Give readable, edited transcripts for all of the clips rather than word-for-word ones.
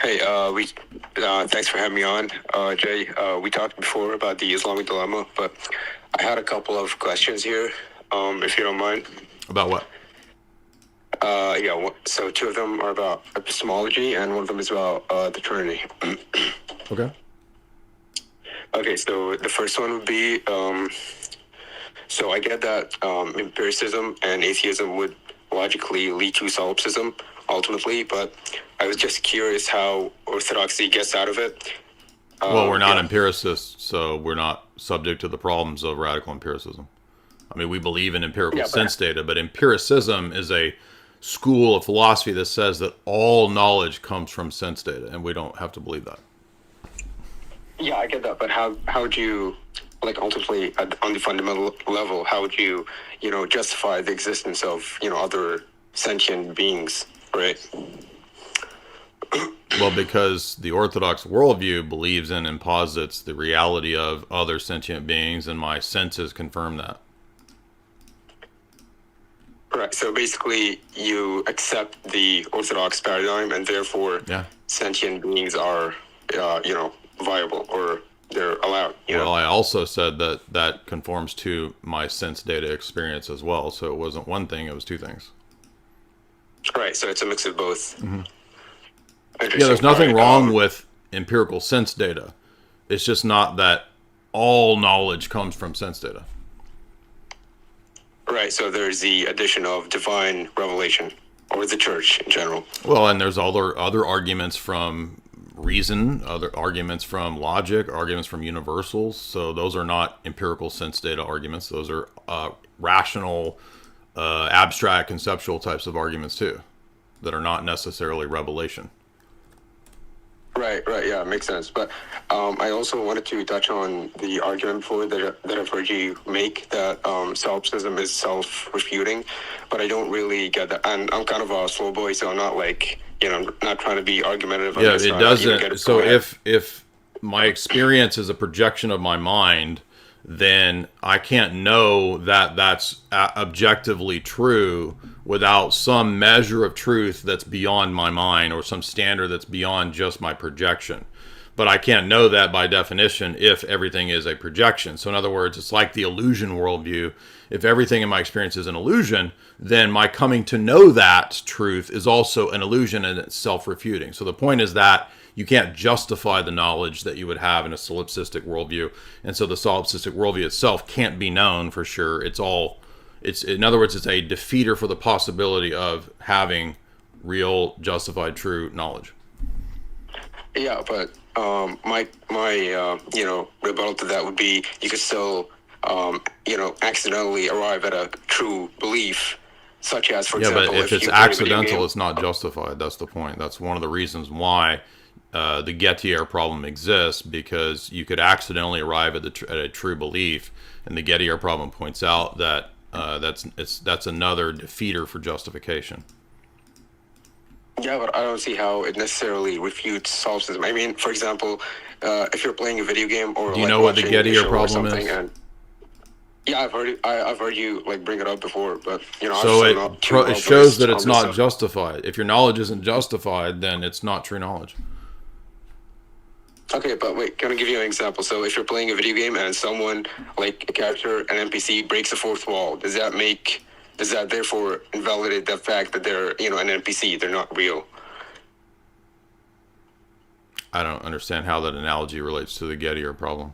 Hey, we thanks for having me on, Jay. We talked before about the Islamic dilemma, but I had a couple of questions here, if you don't mind. About what? So two of them are about epistemology, and one of them is about the Trinity. Okay. Okay, so the first one would be, so I get that empiricism and atheism would logically lead to solipsism ultimately, but I was just curious how orthodoxy gets out of it. Well, we're not empiricists, so we're not subject to the problems of radical empiricism. I mean, we believe in empirical sense data, but empiricism is a school of philosophy that says that all knowledge comes from sense data, and we don't have to believe that. Yeah, I get that, but how would you, like, ultimately, on the fundamental level, how would you, justify the existence of, other sentient beings, right? Well, because the Orthodox worldview believes in and posits the reality of other sentient beings, and my senses confirm that. Right, so basically you accept the Orthodox paradigm, and therefore sentient beings are, viable, or they're allowed. Well, I also said that conforms to my sense data experience as well, so it wasn't one thing, it was two things. Right, so it's a mix of both. Mm-hmm. Yeah, there's nothing wrong with empirical sense data. It's just not that all knowledge comes from sense data. Right, so there's the addition of divine revelation, or the church in general. Well, and there's other arguments from reason, other arguments from logic, arguments from universals. So those are not empirical sense data arguments. Those are rational, abstract, conceptual types of arguments too, that are not necessarily revelation. Right, yeah, makes sense. But I also wanted to touch on the argument before that I've heard you make, that solipsism is self-refuting, but I don't really get that. And I'm kind of a slow boy, so I'm not not trying to be argumentative. Yeah, it doesn't. So if my experience is a projection of my mind, then I can't know that that's objectively true without some measure of truth that's beyond my mind, or some standard that's beyond just my projection. But I can't know that by definition if everything is a projection. So in other words, it's like the illusion worldview. If everything in my experience is an illusion, then my coming to know that truth is also an illusion, and it's self-refuting. So the point is that you can't justify the knowledge that you would have in a solipsistic worldview. And so the solipsistic worldview itself can't be known for sure. In other words, it's a defeater for the possibility of having real, justified, true knowledge. Yeah, but my rebuttal to that would be, you could still accidentally arrive at a true belief, such as, for example, but if it's accidental, it's not justified. That's the point. That's one of the reasons why the Dyer problem exists, because you could accidentally arrive at a true belief, and the Dyer problem points out that that's another defeater for justification. Yeah, but I don't see how it necessarily refutes solipsism. I mean, for example, if you're playing a video game, or do you know what the Dyer problem is? Yeah, I've heard you bring it up before, but so it shows that it's not justified. If your knowledge isn't justified, then it's not true knowledge. Okay, but wait, can I give you an example? So if you're playing a video game and someone, like a character, an NPC, breaks a fourth wall, does that therefore invalidate the fact that they're, an NPC, they're not real? I don't understand how that analogy relates to the Dyer problem.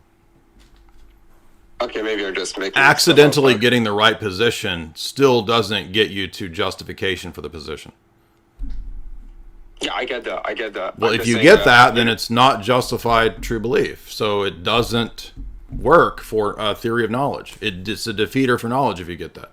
Okay, maybe I'm just making... Accidentally getting the right position still doesn't get you to justification for the position. Yeah, I get that. Well, if you get that, then it's not justified true belief. So it doesn't work for a theory of knowledge. It's a defeater for knowledge if you get that.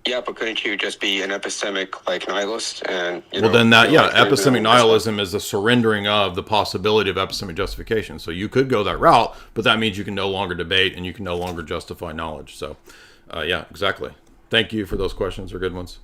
Yeah, but couldn't you just be an epistemic nihilist? And epistemic nihilism is the surrendering of the possibility of epistemic justification. So you could go that route, but that means you can no longer debate and you can no longer justify knowledge. So, yeah, exactly. Thank you for those questions. They're good ones.